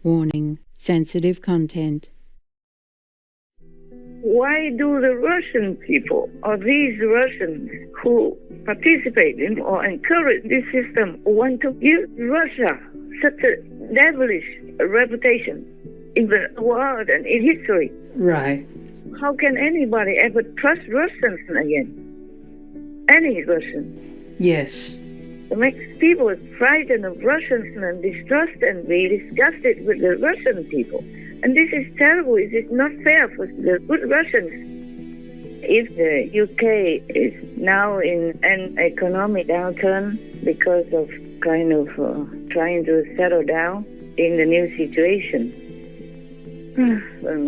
Warning: sensitive content. Why do the Russian people, or these Russians who participate in or encourage this system, want to give Russia such a devilish reputation in the world and in history? Right. How can anybody ever trust Russians again? Any Russian? Yes. It makes people frightened of Russians and distrust and be disgusted with the Russian people. And this is terrible. It is not fair for the good Russians. If the UK is now in an economic downturn because of kind of trying to settle down in the new situation,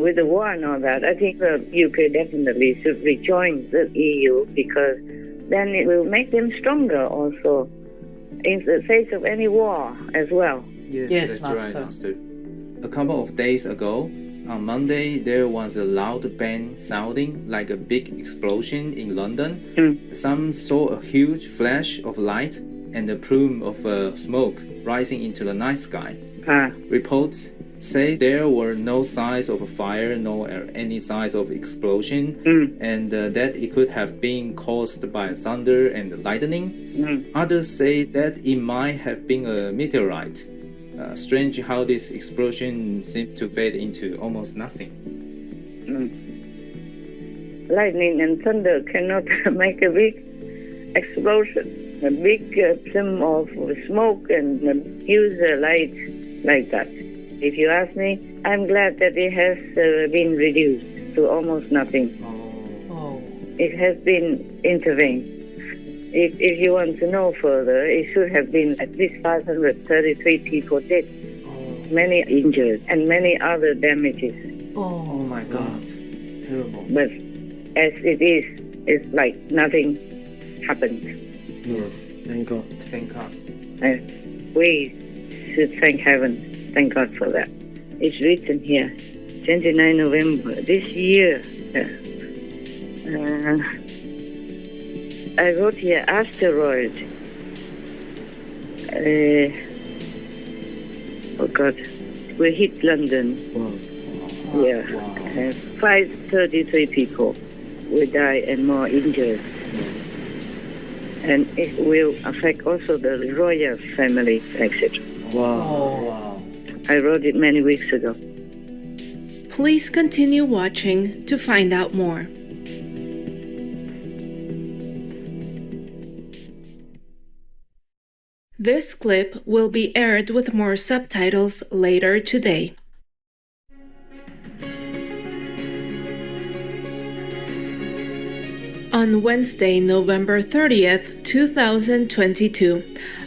with the war and all that, I think the UK definitely should rejoin the EU, because then it will make them stronger also in the face of any war as well. Yes, Yes, that's Master. right, Master. A couple of days ago, on Monday, there was a loud bang sounding like a big explosion in London. Some saw a huge flash of light and a plume of smoke rising into the night sky. Reports say there were no signs of a fire, nor any signs of explosion, and that it could have been caused by thunder and lightning. Others say that it might have been a meteorite. Strange how this explosion seems to fade into almost nothing. Lightning and thunder cannot make a big explosion, a big plume of smoke and a huge light like that. If you ask me, I'm glad that it has been reduced to almost nothing. Oh. It has been intervened. If you want to know further, it should have been at least 533 people dead, many injured, and many other damages. Oh my God. Terrible. But as it is, it's like nothing happened. Yes. Thank God. Thank God. And we should thank heaven. Thank God for that. It's written here, 29 November this year. I wrote here, asteroid. Oh God, we hit London. Wow. Yeah. 533 people will die and more injured. And it will affect also the royal family, etc. Wow. I wrote it many weeks ago. Please continue watching to find out more. This clip will be aired with more subtitles later today. On Wednesday, November 30th, 2022,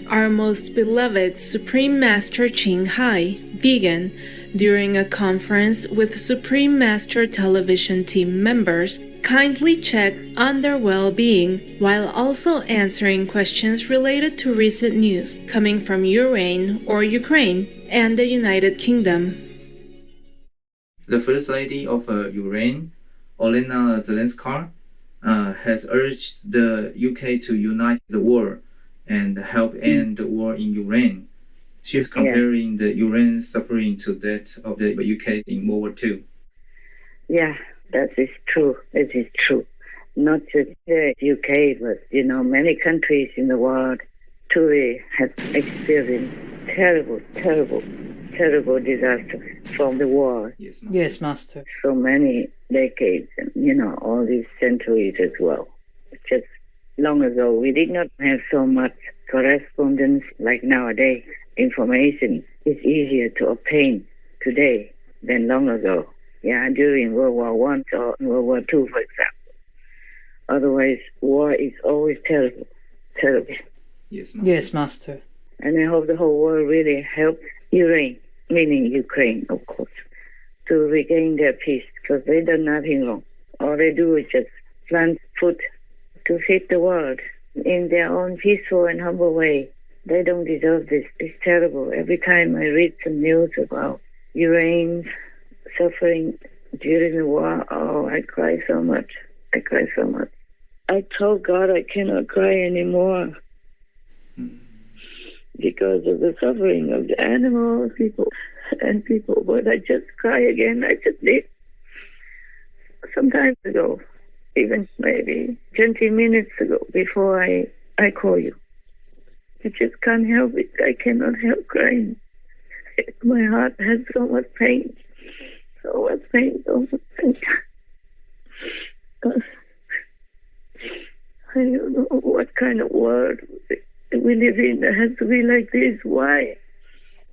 our most beloved Supreme Master Ching Hai, vegan, during a conference with Supreme Master television team members, kindly checked on their well-being while also answering questions related to recent news coming from Ukraine and the United Kingdom. The First Lady of Ukraine, Olena Zelenska, has urged the UK to unite the world and help end the war in Ukraine. She is comparing the Ukraine suffering to that of the UK in World War II. Yeah, that is true. It is true. Not just the UK, but, many countries in the world truly have experienced terrible disaster from the war. Yes, Master. Yes, Master. So many decades and, all these centuries as well. Just long ago, we did not have so much correspondence like nowadays. Information is easier to obtain today than long ago. Yeah, during World War I or World War II, for example. Otherwise, war is always terrible. Yes, Master. Yes, Master. And I hope the whole world really helps Ukraine, meaning Ukraine, of course, to regain their peace, because they done nothing wrong. All they do is just plant food to feed the world in their own peaceful and humble way. They don't deserve this. It's terrible. Every time I read some news about Ukraine suffering during the war, I cry so much. I told God I cannot cry anymore because of the suffering of the animals, people. and people, but I just cry again. I just did some time ago, even maybe 20 minutes ago, before I call you. I just can't help it. I cannot help crying. My heart has so much pain. So much pain, so much pain. I don't know what kind of world we live in that has to be like this. Why?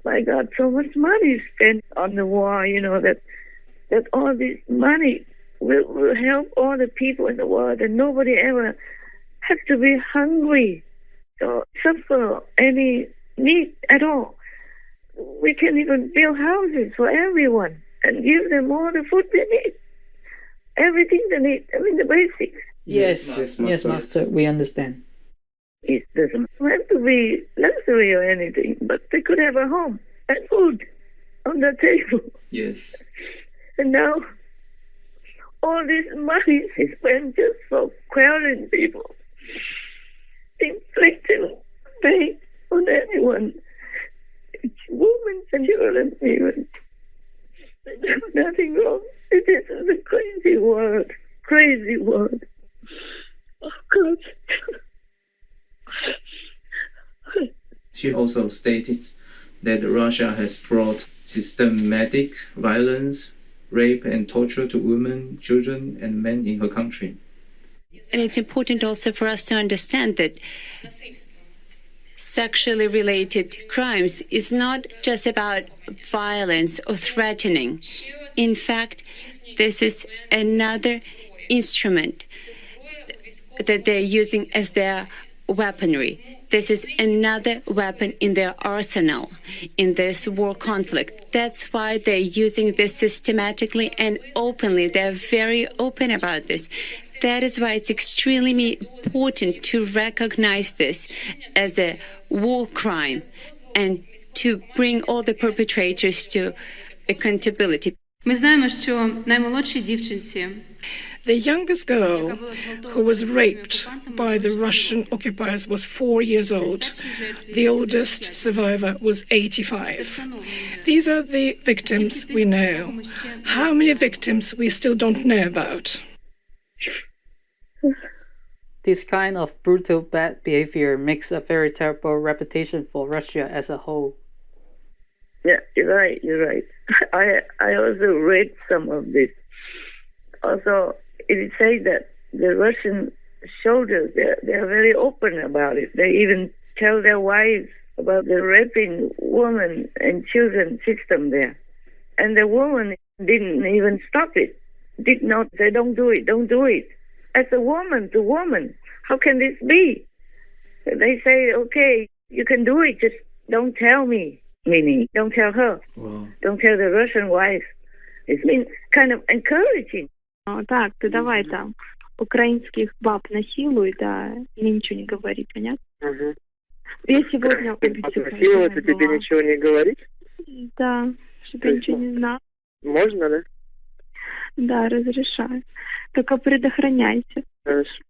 My God, so much money spent on the war, that all this money will help all the people in the world, and nobody ever has to be hungry or suffer any need at all. We can even build houses for everyone and give them all the food they need, everything they need. I mean, the basics. Yes, Master, we understand. It doesn't have to be luxury or anything, but they could have a home and food on the table. Yes. And now, all this money is spent just for quelling people, inflicting pain on anyone, women and children even. There's nothing wrong. It is a crazy world. Crazy world. Oh, God. She also stated that Russia has brought systematic violence, rape and torture to women, children and men in her country. And it's important also for us to understand that sexually related crimes is not just about violence or threatening. In fact, this is another instrument that they're using as their weaponry. This is another weapon in their arsenal in this war conflict. That's why they're using this systematically and openly. They're very open about this. That is why it's extremely important to recognize this as a war crime and to bring all the perpetrators to accountability. Ми знаємо, що наймолодшій дівчинці The youngest girl who was raped by the Russian occupiers was 4 years old. The oldest survivor was 85. These are the victims we know. How many victims we still don't know about? This kind of brutal bad behavior makes a very terrible reputation for Russia as a whole. Yeah, you're right. I also read some of this. Also, it says that the Russian soldiers, they're very open about it. They even tell their wives about the raping women and children system there. And the woman didn't even stop it. Did not say, don't do it. As a woman to woman, how can this be? They say, okay, you can do it, just don't tell me. Meaning, don't tell her. Wow. Don't tell the Russian wife. It's been kind of encouraging. Так, ты давай там украинских баб насилуй, да, и ничего не говори, понятно? Угу. Я сегодня Насиловать и тебе ничего не говорить? Да, чтобы я ничего не знала. Можно, да? Да, разрешаю. Только предохраняйся. Хорошо.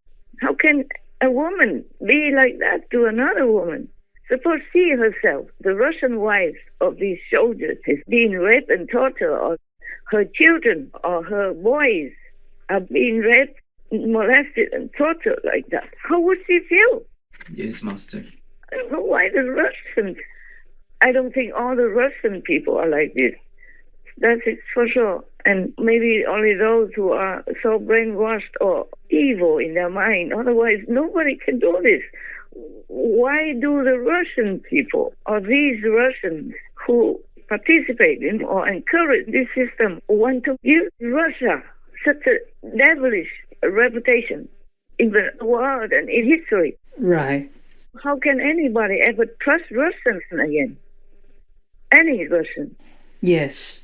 How can a woman be like that to another woman? Suppose she herself, the Russian wife of these soldiers, is being raped and tortured, or her children or her boys are being raped, molested and tortured like that. How would she feel? Yes, Master. I don't know why the Russians. I don't think all the Russian people are like this. That's it for sure. And maybe only those who are so brainwashed or evil in their mind. Otherwise, nobody can do this. Why do the Russian people, or these Russians who participate in or encourage this system, want to give Russia such a devilish reputation in the world and in history? Right. How can anybody ever trust Russians again? Any Russian? Yes.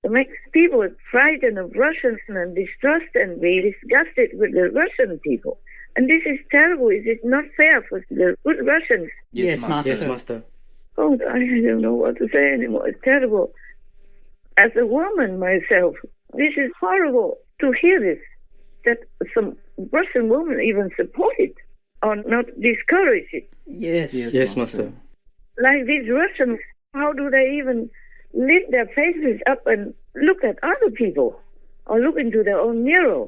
It makes people frightened of Russians and distrust and be disgusted with the Russian people. And this is terrible. It is not fair for the good Russians. Yes, Master. Yes, Master. Oh, I don't know what to say anymore. It's terrible. As a woman myself, this is horrible to hear this, that some Russian women even support it or not discourage it. Yes. Yes, Master. Like these Russians, how do they even lift their faces up and look at other people or look into their own mirror.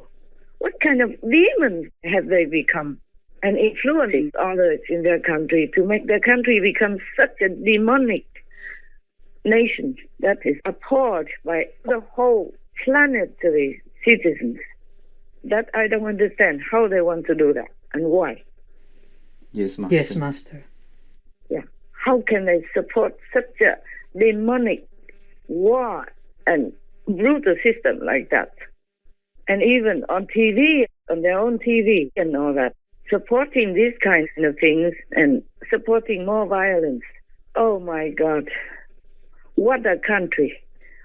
What kind of demons have they become? And influencing others in their country to make their country become such a demonic nation that is abhorred by the whole planetary citizens. That I don't understand how they want to do that and why. Yes, Master. Yes, Master. Yeah. How can they support such a demonic war and brutal system like that? And even on TV, on their own TV and all that, supporting these kinds of things and supporting more violence. Oh my God. What a country.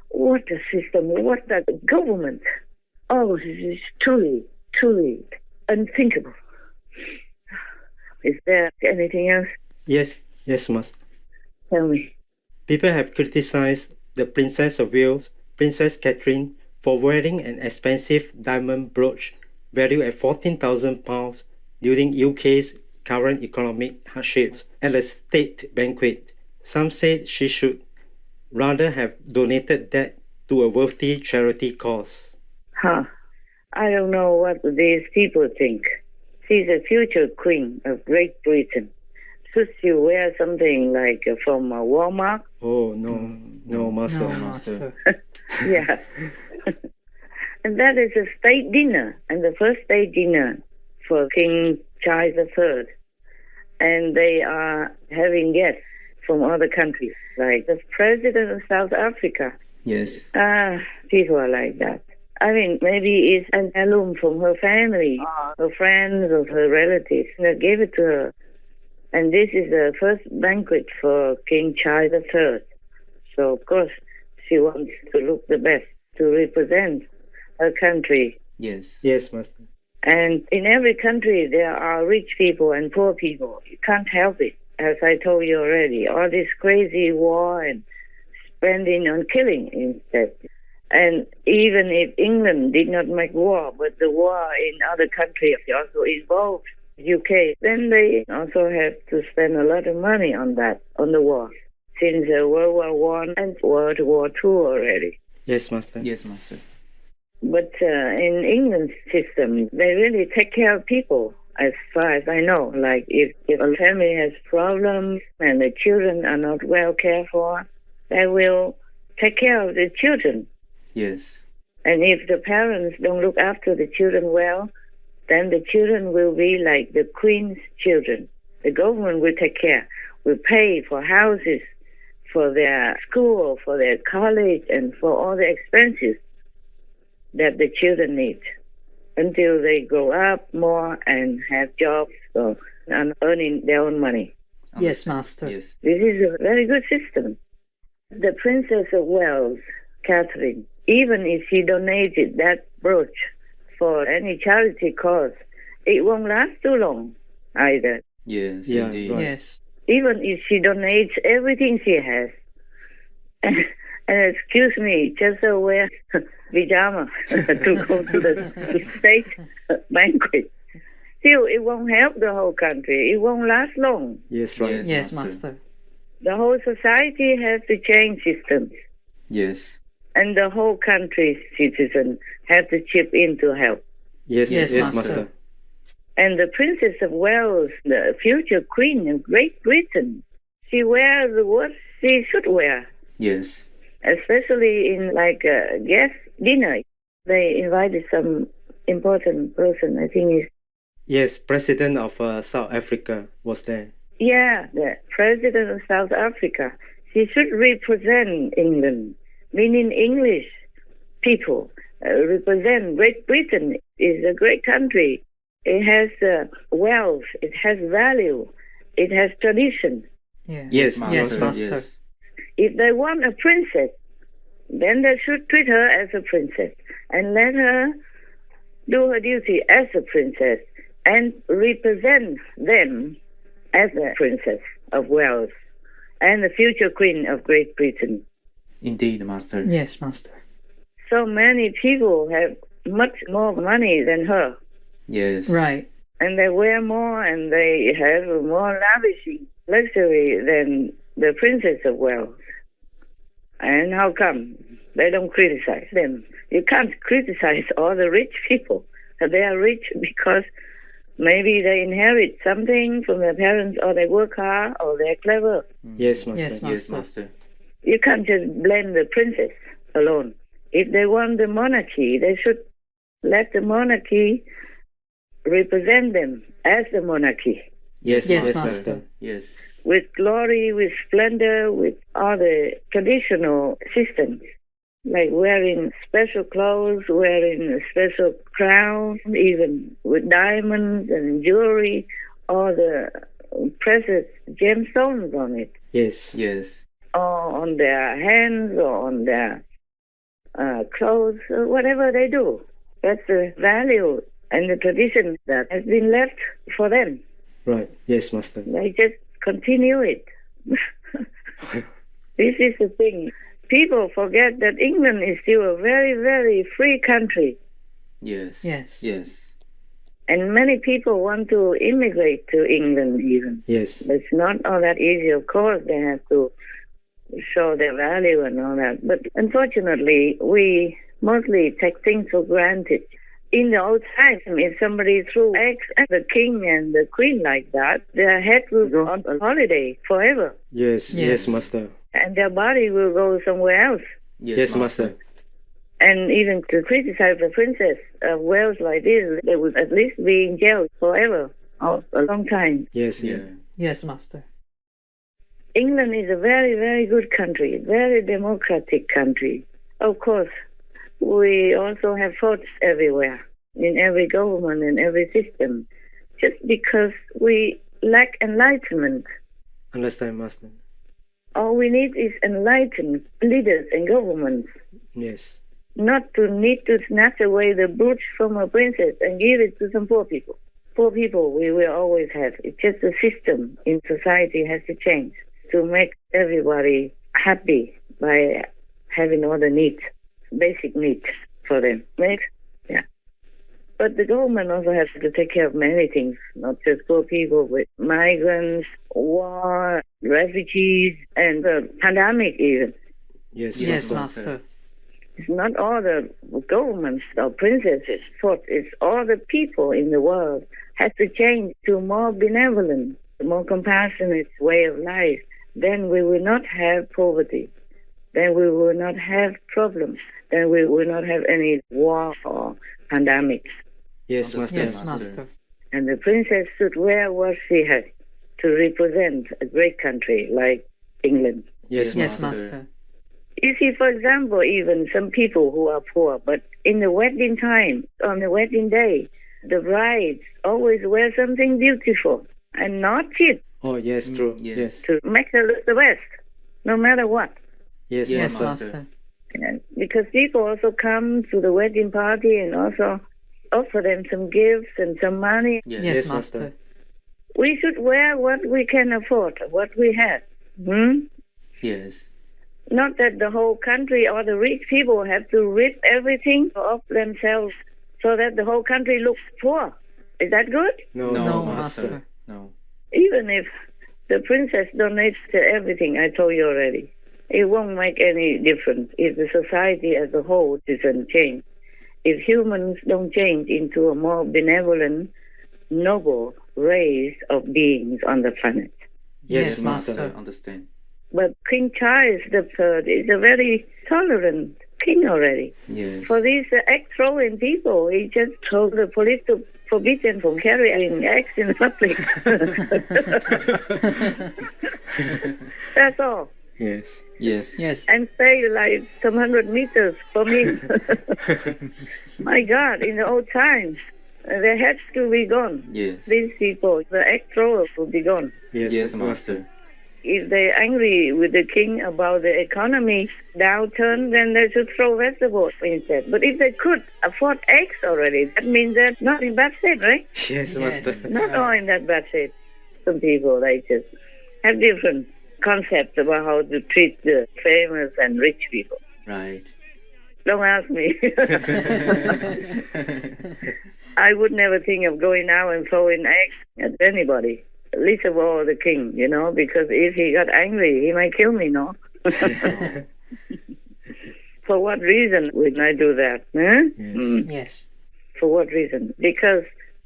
What a system. What a government. Oh, this is truly, truly unthinkable. Is there anything else? Yes, Master. Tell me. People have criticized the Princess of Wales, Princess Catherine, for wearing an expensive diamond brooch valued at £14,000 during UK's current economic hardships at a state banquet. Some say she should rather have donated that to a worthy charity cause. I don't know what these people think. She's a future queen of Great Britain. Should she wear something like from Walmart? Oh, no, Master. No, Master. Yeah. And that is a state dinner, and the first state dinner for King Charles III. And they are having guests from other countries, like the President of South Africa. Yes. People are like that. I mean, maybe it's an heirloom from her family, her friends, or her relatives that gave it to her. And this is the first banquet for King Charles III. So, of course, she wants to look the best, to represent her country. Yes. Yes, Master. And in every country, there are rich people and poor people. You can't help it. As I told you already, all this crazy war and spending on killing instead. And even if England did not make war, but the war in other countries also involved UK, then they also have to spend a lot of money on that, on the war, since World War I and World War II already. Yes, Master. Yes, Master. But in England's system, they really take care of people, as far as I know. Like if a family has problems and the children are not well cared for, they will take care of the children. Yes. And if the parents don't look after the children well, then the children will be like the Queen's children. The government will take care, will pay for houses, for their school, for their college, and for all the expenses that the children need until they grow up more and have jobs and earning their own money. Yes, Master. Yes. This is a very good system. The Princess of Wales, Catherine, even if she donated that brooch for any charity cause, it won't last too long either. Yes, Yeah, indeed. right. Yes. Even if she donates everything she has, and excuse me, just wear pajama to go to the state banquet, still it won't help the whole country. It won't last long. Yes, right. Yes, Yes, Master. Master. The whole society has to change systems, Yes. and the whole country's citizens have to chip in to help. Yes, Yes, yes, Master. Master. And the Princess of Wales, the future Queen of Great Britain, she wears what she should wear, Yes. especially in like a guest dinner. They invited some important person, I think is Yes, President of South Africa was there. yeah, the President of South Africa. She should represent England, meaning English people. Represent Great Britain is a great country. It has wealth, it has value, it has tradition. Yeah. Yes, Yes, Master. Yes. If they want a princess, then they should treat her as a princess and let her do her duty as a princess and represent them as a princess of Wales and the future Queen of Great Britain. Indeed, Master. Yes, Master. So many people have much more money than her, Yes. Right. and they wear more and they have more lavishing luxury than the Princess of Wales. And how come they don't criticize them? You can't criticize all the rich people. They are rich because maybe they inherit something from their parents, or they work hard, or they're clever. Yes, Master. Yes, Yes, Master. You can't just blame the princess alone. If they want the monarchy, they should let the monarchy represent them as the monarchy. Yes, Yes, Master. Master. Yes. With glory, with splendor, with all the traditional systems, like wearing special clothes, wearing a special crown, even with diamonds and jewelry, all the precious gemstones on it, Yes. Yes. or on their hands, or on their clothes, or whatever they do. That's the value and the tradition that has been left for them. Right. Yes, Master. They just continue it. This is the thing. People forget that England is still a very, very free country. Yes. Yes. Yes. And many people want to immigrate to England even. Yes. It's not all that easy. Of course, they have to show their value and all that. But unfortunately, we mostly take things for granted. In the old times, if somebody threw eggs at the king and the queen like that, their head will go on a holiday forever. Yes. Yes. Yes, Master. And their body will go somewhere else. Yes, Master. And even to criticize the princess of Wales like this, they would at least be in jail forever, or a long time. Yes. Yeah. Yeah. Yes, Master. England is a very, very good country, very democratic country. Of course, we also have faults everywhere, in every government and every system, just because we lack enlightenment. Understand, Master. All we need is enlightened leaders and governments, Yes. not to need to snatch away the brooch from a princess and give it to some poor people. Poor people we will always have. It's just the system in society has to change to make everybody happy by having all the needs, basic needs for them. Right? Yeah. But the government also has to take care of many things, not just poor people, but migrants, war, refugees, and the pandemic even. Yes. Yes, Master. Master. It's not all the governments or princesses' fault. It's all the people in the world has to change to a more benevolent, more compassionate way of life. Then we will not have poverty. Then we will not have problems. Then we will not have any war or pandemics. Yes, Master. Yes, Master. And the princess should wear what she has to represent a great country like England. Yes, Yes, Master. Master. You see, for example, even some people who are poor, but in the wedding time, on the wedding day, the brides always wear something beautiful and not cheap Oh, yes, true. Yes. Yes. to make her look the best, no matter what. Yes, Yes, Master. Master. And because people also come to the wedding party and also offer them some gifts and some money. Yes. Yes, Yes, Master. Master. We should wear what we can afford, what we have. Yes. Not that the whole country or the rich people have to rip everything off themselves so that the whole country looks poor. Is that good? No, No, Master. Master. No. Even if the princess donates to everything, I told you already, it won't make any difference if the society as a whole doesn't change. If humans don't change into a more benevolent, noble race of beings on the planet. Yes, Yes, Master. Master. Understand. But King Charles III is a very tolerant king already. Yes. For these egg-throwing people, he just told the police to forbid them from carrying eggs in public. That's all. Yes. Yes. Yes. And stay like some 100 meters from him. My God, in the old times, they had to be gone. Yes. These people, the egg throwers, would be gone. Yes, Yes, Master. If they're angry with the king about the economy downturn, then they should throw vegetables instead. But if they could afford eggs already, that means they're not in bad shape, right? Yes, Master. Not all in that bad shape. Some people, they just have different concepts about how to treat the famous and rich people. Right. Don't ask me. I would never think of going out and throwing eggs at anybody. Least of all the king, because if he got angry, he might kill me, no? For what reason would I do that? Huh? Yes. Yes. For what reason? Because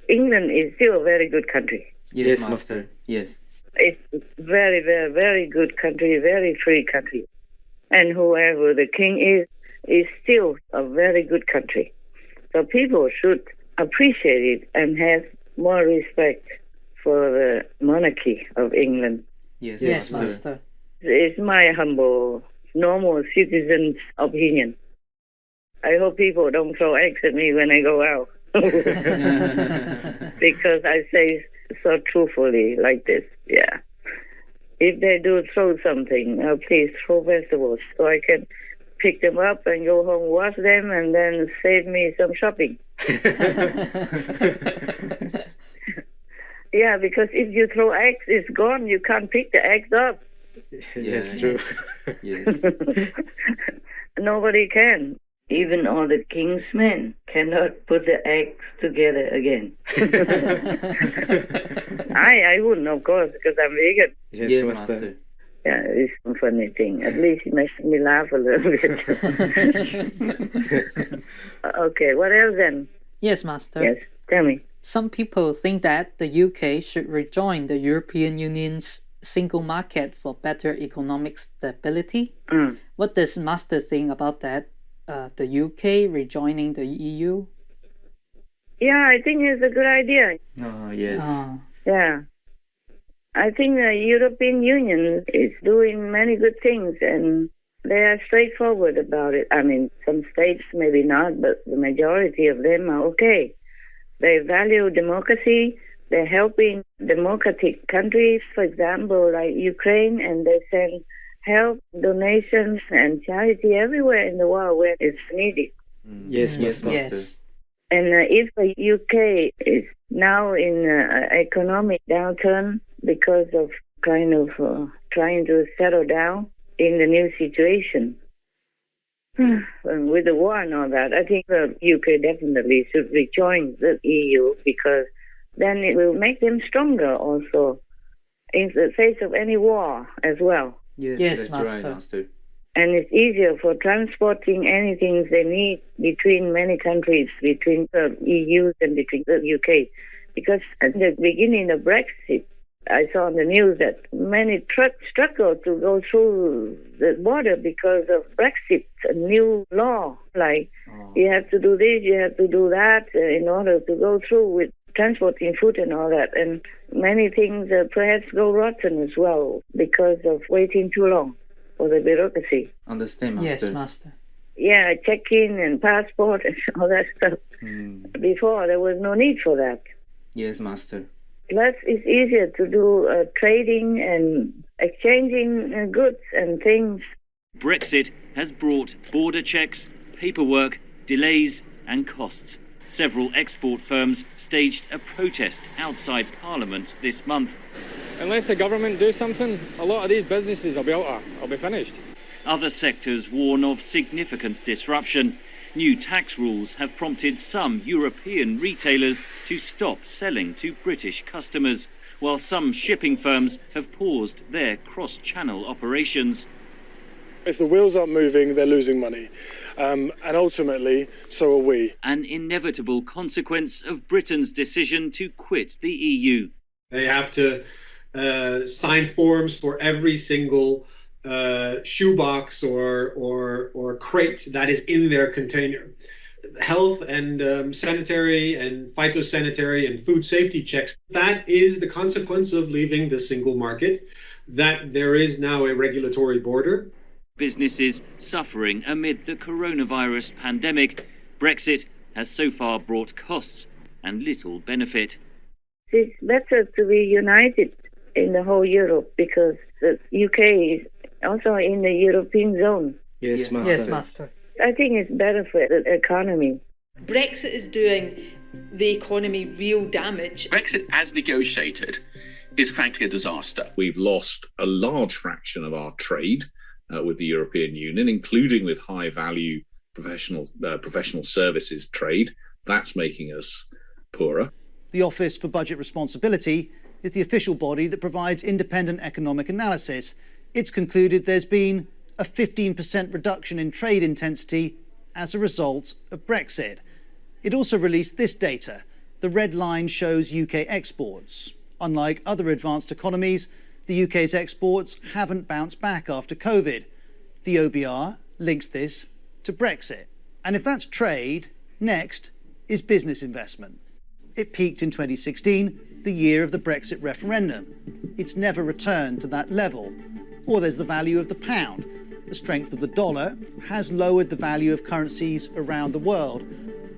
England is still a very good country. Yes, Master. Yes. It's very, very, very good country, very free country. And whoever the king is still a very good country. So people should appreciate it and have more respect for the monarchy of England. Yes, Yes, Master. Master. It's my humble, normal citizen's opinion. I hope people don't throw eggs at me when I go out. Because I say so truthfully like this, yeah. If they do throw something, please throw vegetables so I can pick them up and go home, wash them, and then save me some shopping. Yeah, because if you throw eggs, it's gone. You can't pick the eggs up. Yes, true. Yes. Nobody can. Even all the king's men cannot put the eggs together again. I wouldn't, of course, because I'm vegan. Yes, Master. Yeah, it's a funny thing. At least it makes me laugh a little bit. Okay, what else then? Yes, Master. Yes, tell me. Some people think that the UK should rejoin the European Union's single market for better economic stability. What does Master think about that? The UK rejoining the EU? Yeah, I think it's a good idea. Oh, yes. Yeah. I think the European Union is doing many good things and they are straightforward about it. I mean, some states maybe not, but the majority of them are okay. They value democracy. They're helping democratic countries, for example, like Ukraine, and they send help, donations, and charity everywhere in the world where it's needed. Yes, Yes, Master. Yes. And if the UK is now in economic downturn because of kind of trying to settle down in the new situation, and with the war and all that, I think the UK definitely should rejoin the EU because then it will make them stronger also in the face of any war as well. Yes, Yes, that's Master. right, Master. And it's easier for transporting anything they need between many countries, between the EU and between the UK. Because at the beginning of Brexit, I saw on the news that many trucks struggled to go through the border because of Brexit, a new law. Like, you have to do this, you have to do that in order to go through with transporting food and all that. And many things perhaps go rotten as well because of waiting too long for the bureaucracy. Understand, Yes, Master. Master. Yeah, check-in and passport and all that stuff. Before, there was no need for that. Yes, Master. Plus, it's easier to do trading and exchanging goods and things. Brexit has brought border checks, paperwork, delays and costs. Several export firms staged a protest outside Parliament this month. Unless the government do something, a lot of these businesses will be finished. Other sectors warn of significant disruption. New tax rules have prompted some European retailers to stop selling to British customers, while some shipping firms have paused their cross-channel operations. If the wheels aren't moving, they're losing money. And ultimately, so are we. An inevitable consequence of Britain's decision to quit the EU. They have to sign forms for every single shoebox or crate that is in their container. Health and sanitary and phytosanitary and food safety checks. That is the consequence of leaving the single market, that there is now a regulatory border. Businesses suffering amid the coronavirus pandemic. Brexit has so far brought costs and little benefit. It's better to be united in the whole Europe because the UK is also in the European zone. Yes, Master. Yes, Master. I think it's better for the economy. Brexit is doing the economy real damage. Brexit, as negotiated, is frankly a disaster. We've lost a large fraction of our trade with the European Union, including with high-value professional services trade. That's making us poorer. The Office for Budget Responsibility is the official body that provides independent economic analysis. It's concluded there's been a 15% reduction in trade intensity as a result of Brexit. It also released this data. The red line shows UK exports. Unlike other advanced economies, the UK's exports haven't bounced back after COVID. The OBR links this to Brexit. And if that's trade, next is business investment. It peaked in 2016, the year of the Brexit referendum. It's never returned to that level. Or there's the value of the pound. The strength of the dollar has lowered the value of currencies around the world.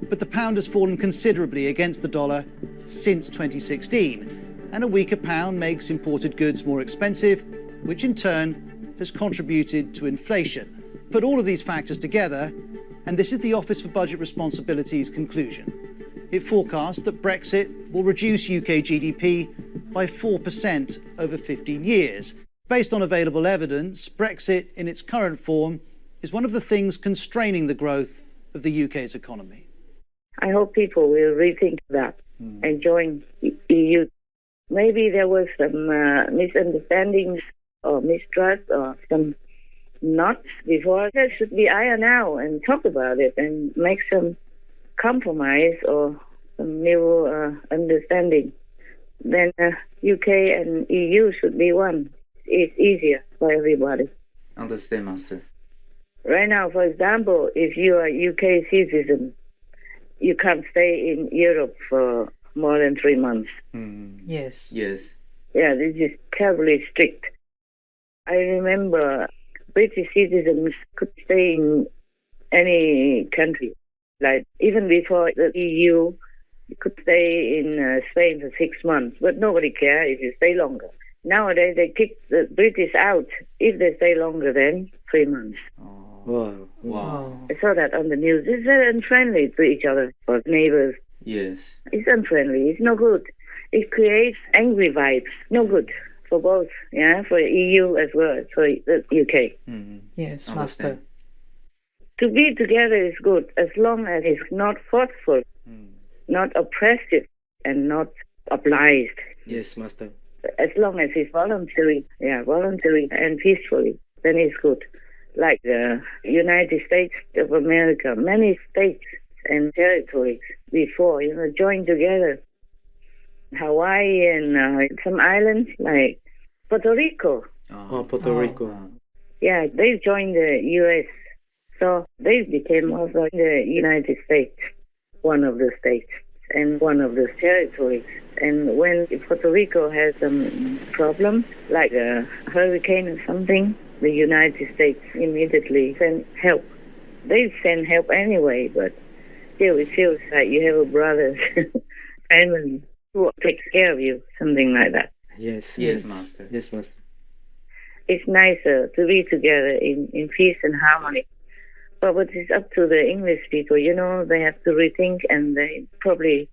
But the pound has fallen considerably against the dollar since 2016. And a weaker pound makes imported goods more expensive, which in turn has contributed to inflation. Put all of these factors together, and this is the Office for Budget Responsibility's conclusion. It forecasts that Brexit will reduce UK GDP by 4% over 15 years. Based on available evidence, Brexit in its current form is one of the things constraining the growth of the UK's economy. I hope people will rethink that and join the EU. Maybe there was some misunderstandings or mistrust or some knots before. That should be ironed out and talk about it and make some compromise or some new understanding. Then UK and EU should be one. It's easier for everybody. Understand, Master. Right now, for example, if you are a UK citizen, you can't stay in Europe for more than 3 months. Yes. Yes. Yeah, this is terribly strict. I remember British citizens could stay in any country. Like, even before the EU, you could stay in Spain for 6 months, but nobody cared if you stay longer. Nowadays, they kick the British out if they stay longer than 3 months. Wow. I saw that on the news. It's very unfriendly to each other, for neighbors. Yes. It's unfriendly. It's no good. It creates angry vibes. No good for both, yeah, for the EU as well as for the UK. Yes, Master. To be together is good as long as it's not forceful, not oppressive, and not obliged. Yes, Master. As long as it's voluntary and peacefully, then it's good. Like the United States of America, many states and territories before, joined together. Hawaii and some islands like Puerto Rico. Puerto Rico. Yeah, they joined the U.S. So they became also the United States, one of the states and one of the territories. And when Puerto Rico has some problem, like a hurricane or something, the United States immediately send help. They send help anyway, but still it feels like you have a brother, family who takes care of you, something like that. Yes, Master. Yes, Master. It's nicer to be together in peace and harmony. But it's up to the English people, they have to rethink and they probably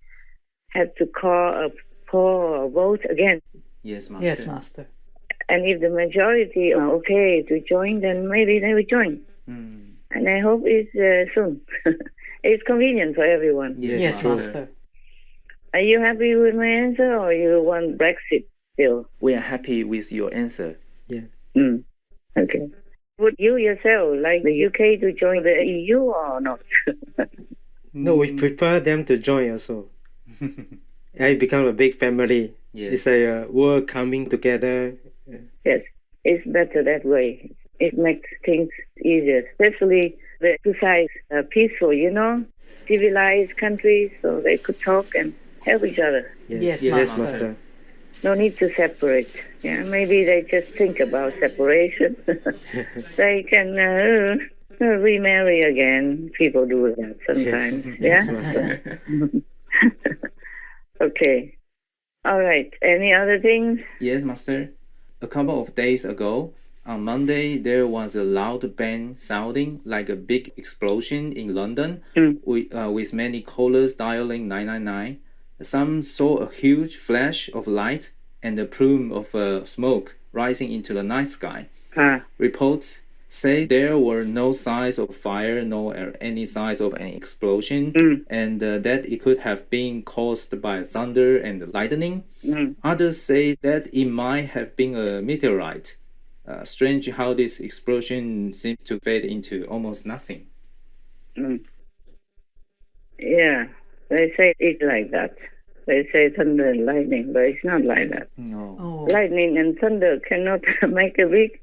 have to call a poll or vote again. Yes, Master. Yes, Master. And if the majority are okay to join, then maybe they will join. And I hope it's soon. It's convenient for everyone. Yes, Master. Are you happy with my answer or you want Brexit still? We are happy with your answer. Yeah. Okay. Would you yourself like the UK to join the EU or not? No, we prefer them to join also. It become a big family. Yes. It's a world coming together. Yes, it's better that way. It makes things easier, especially the two sides are peaceful, civilized countries, so they could talk and help each other. Yes, Master. No need to separate. Yeah, maybe they just think about separation. They can remarry again. People do that sometimes. Yes, Master. Okay. All right. Any other things? Yes, Master. A couple of days ago, on Monday, there was a loud bang sounding like a big explosion in London, with many callers dialing 999. Some saw a huge flash of light and a plume of smoke rising into the night sky. Reports say there were no signs of fire nor any signs of an explosion, and that it could have been caused by thunder and lightning. Others say that it might have been a meteorite. Strange how this explosion seems to fade into almost nothing. Yeah, they say it's like that. They say thunder and lightning, but it's not like that. No. Oh. Lightning and thunder cannot make a big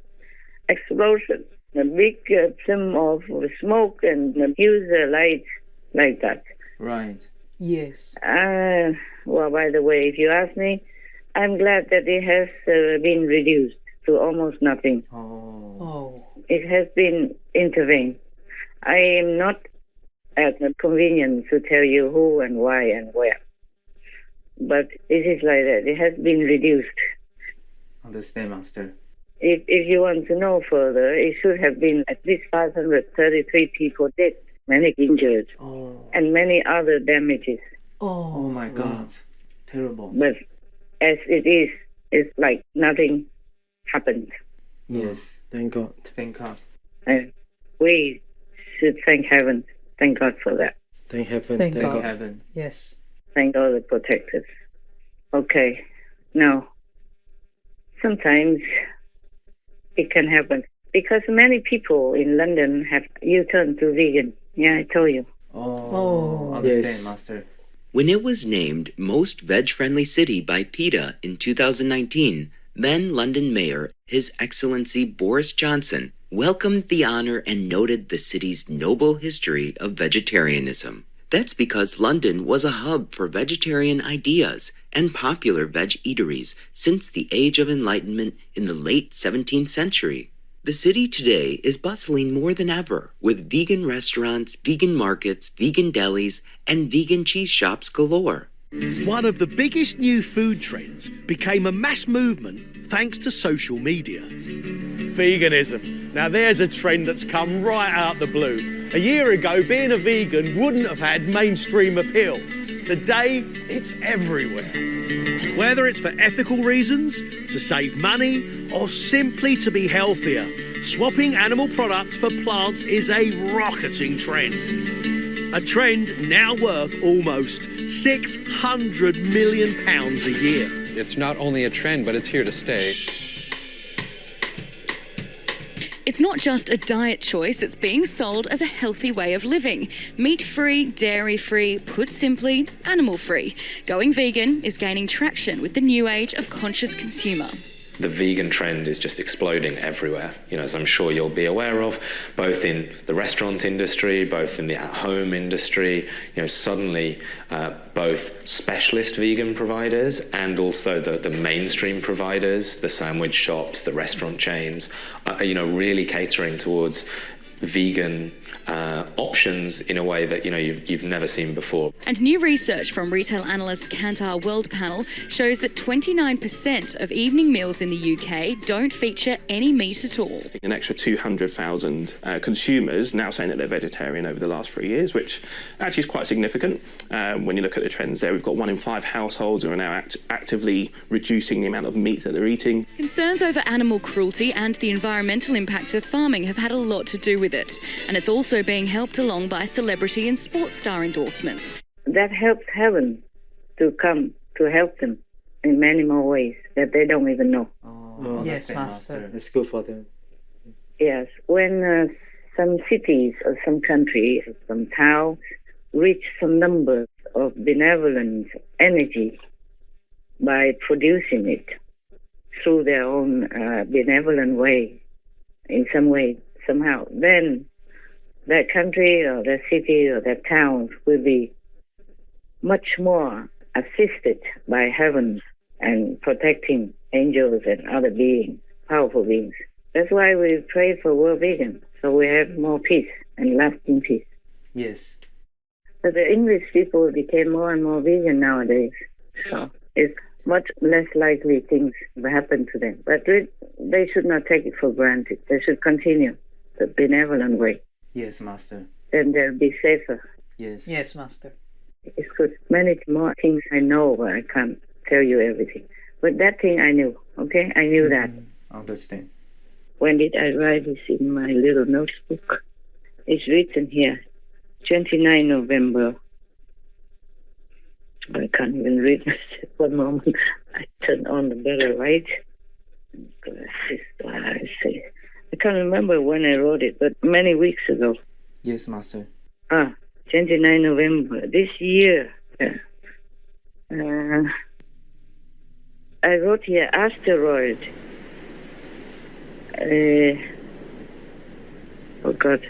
explosion, a big plume of smoke and a huge light like that. Right. Yes. Well, by the way, if you ask me, I'm glad that it has been reduced to almost nothing. Oh. It has been intervened. I am not at the convenience to tell you who and why and where. But it is like that. It has been reduced. Understand, Master. If you want to know further, it should have been at least 533 people dead, many injured, and many other damages. Oh my God. Terrible. But as it is, it's like nothing happened. Yes. Thank God. Thank God. And we should thank heaven. Thank God for that. Thank heaven. Thank Thank God. heaven. Yes. Thank all the protectors. Okay. Now, sometimes it can happen because many people in London have U-turned to vegan. Yeah, I told you. Oh, understand, yes. Master. When it was named Most Veg-Friendly City by PETA in 2019, then London Mayor, His Excellency Boris Johnson, welcomed the honor and noted the city's noble history of vegetarianism. That's because London was a hub for vegetarian ideas and popular veg eateries since the Age of Enlightenment in the late 17th century. The city today is bustling more than ever with vegan restaurants, vegan markets, vegan delis, and vegan cheese shops galore. One of the biggest new food trends became a mass movement thanks to social media. Veganism. Now there's a trend that's come right out the blue. A year ago, being a vegan wouldn't have had mainstream appeal. Today, it's everywhere. Whether it's for ethical reasons, to save money, or simply to be healthier, swapping animal products for plants is a rocketing trend. A trend now worth almost £600 million a year. It's not only a trend, but it's here to stay. It's not just a diet choice, it's being sold as a healthy way of living. Meat-free, dairy-free, put simply, animal-free. Going vegan is gaining traction with the new age of conscious consumer. The vegan trend is just exploding everywhere, as I'm sure you'll be aware of, both in the restaurant industry, both in the at-home industry. Suddenly both specialist vegan providers and also the mainstream providers, the sandwich shops, the restaurant chains, are really catering towards vegan options in a way that you've never seen before. And new research from retail analyst Kantar World Panel shows that 29% of evening meals in the UK don't feature any meat at all. An extra 200,000 consumers now saying that they're vegetarian over the last 3 years, which actually is quite significant. When you look at the trends there, we've got 1 in 5 households who are now actively reducing the amount of meat that they're eating. Concerns over animal cruelty and the environmental impact of farming have had a lot to do with it. And it's also being helped along by celebrity and sports star endorsements. That helps heaven to come to help them in many more ways that they don't even know. Yes, Master. It's good for them. Yes. When some cities or some countries or some towns reach some numbers of benevolent energy by producing it through their own benevolent way, in some way, somehow, then that country or that city or that town will be much more assisted by heaven and protecting angels and other beings, powerful beings. That's why we pray for world vegan, so we have more peace and lasting peace. Yes. But the English people became more and more vegan nowadays, so it's much less likely things will happen to them. But they should not take it for granted. They should continue the benevolent way. Yes, Master. Then they'll be safer. Yes. Yes, Master. It's good. Many more things I know, but I can't tell you everything. But that thing I knew, okay? I knew that. Understand. When did I write this in my little notebook? It's written here, 29 November. I can't even read. 1 moment. I turn on the better light. I can't remember when I wrote it, but many weeks ago. Yes, Master. 29 November this year. I wrote here asteroid. Oh God,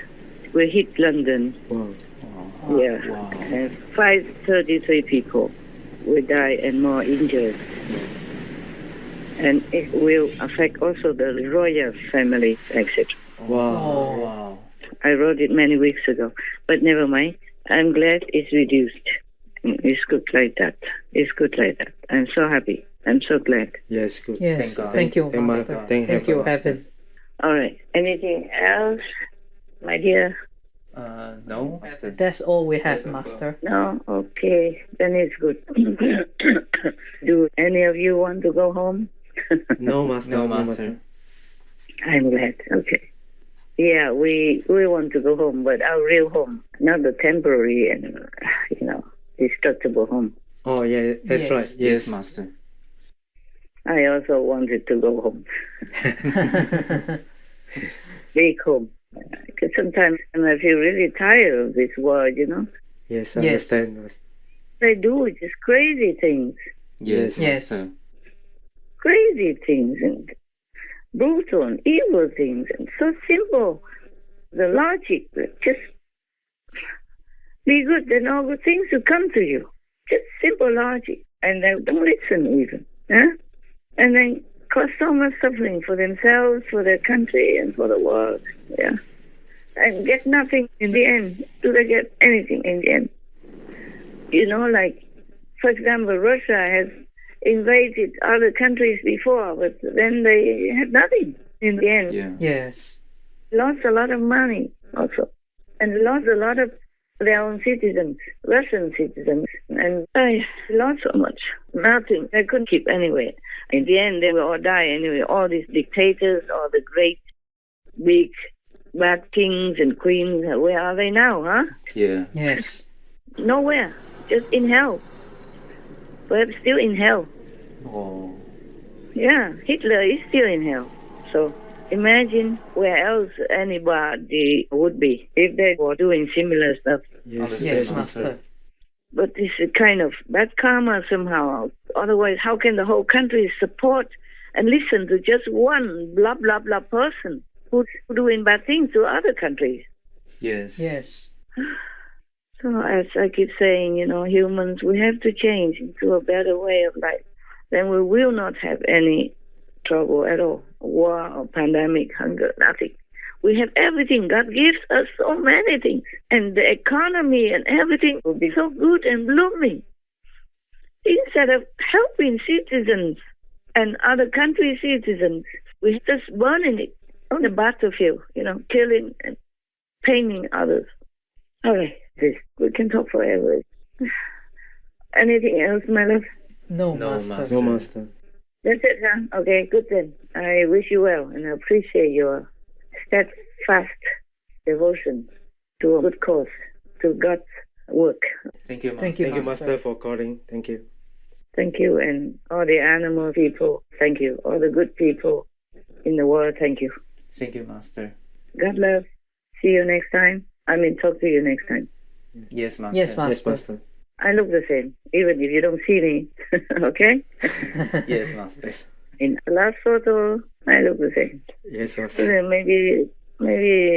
we hit London. Wow. Yeah. Wow. 533 people will die and more injured. And it will affect also the royal family, etc. Wow. Wow. I wrote it many weeks ago, but never mind. I'm glad it's reduced. It's good like that. It's good like that. I'm so happy. I'm so glad. Yes, good. Yes, thank you, Master. Thank you, Heaven. All right. Anything else, my dear? No, Master. That's all we have, Master. No? Okay. Then it's good. Do any of you want to go home? No, Master. No, Master. I'm glad. Okay. Yeah, we want to go home, but our real home, not the temporary and, destructible home. Oh, yeah, that's right. Yes, Master. I also wanted to go home. Big home. Because sometimes I feel really tired of this world, Yes, I understand. They do just crazy things. Yes, Master. Crazy things and brutal and evil things and so simple. The logic, just be good, then all good things will come to you. Just simple logic. And they don't listen even. Huh? And then cause so much suffering for themselves, for their country, and for the world. Yeah. And get nothing in the end. Do they get anything in the end? Like, for example, Russia has invaded other countries before, but then they had nothing in the end. Yeah. Yes. Lost a lot of money also. And lost a lot of their own citizens, Russian citizens. And I lost so much. Nothing. They couldn't keep anyway. In the end, they will all die anyway. All these dictators, all the great, big, bad kings and queens, where are they now, huh? Yeah. Yes. Nowhere. Just in hell. Perhaps still in hell. Oh. Yeah, Hitler is still in hell. So imagine where else anybody would be if they were doing similar stuff. Yes, Master. But it's a kind of bad karma somehow. Otherwise, how can the whole country support and listen to just one blah, blah, blah person who's doing bad things to other countries? Yes. Yes. So as I keep saying, humans, we have to change into a better way of life. Then we will not have any trouble at all. War or pandemic, hunger, nothing. We have everything. God gives us so many things. And the economy and everything will be so good and blooming. Instead of helping citizens and other country citizens, we're just burning it on the battlefield, killing and painting others. All right, we can talk forever. Anything else, my love? No, Master. No, Master. That's it, huh? Okay, good then. I wish you well and I appreciate your steadfast devotion to a good cause, to God's work. Thank you, Master. Thank you, Master, for calling. Thank you. Thank you, and all the animal people, thank you. All the good people in the world, thank you. Thank you, Master. God love. See you next time. Talk to you next time. Yes, Master. Yes, Master. Yes, Master. I look the same, even if you don't see me. Okay? Yes, Master. In the last photo, I look the same. Yes, So Master. then maybe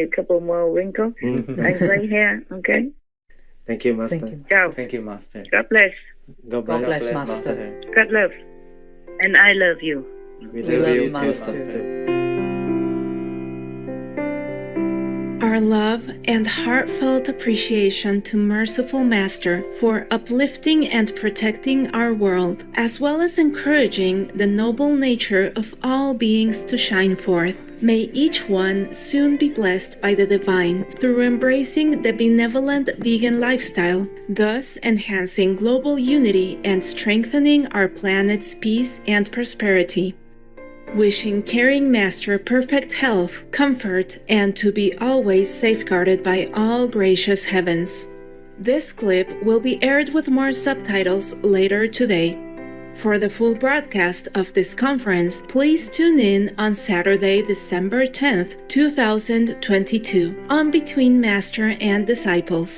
a couple more wrinkles and gray hair. Okay? Thank you, Master. Thank you. Ciao. Thank you, Master. God bless. God God bless. bless, Master. God love. And I love you. We We love love you you, too, Master. Master. Our love and heartfelt appreciation to Merciful Master for uplifting and protecting our world, as well as encouraging the noble nature of all beings to shine forth. May each one soon be blessed by the divine through embracing the benevolent vegan lifestyle, thus enhancing global unity and strengthening our planet's peace and prosperity. Wishing caring Master perfect health, comfort, and to be always safeguarded by all gracious heavens. This clip will be aired with more subtitles later today. For the full broadcast of this conference, please tune in on Saturday, December 10th, 2022, on Between Master and Disciples.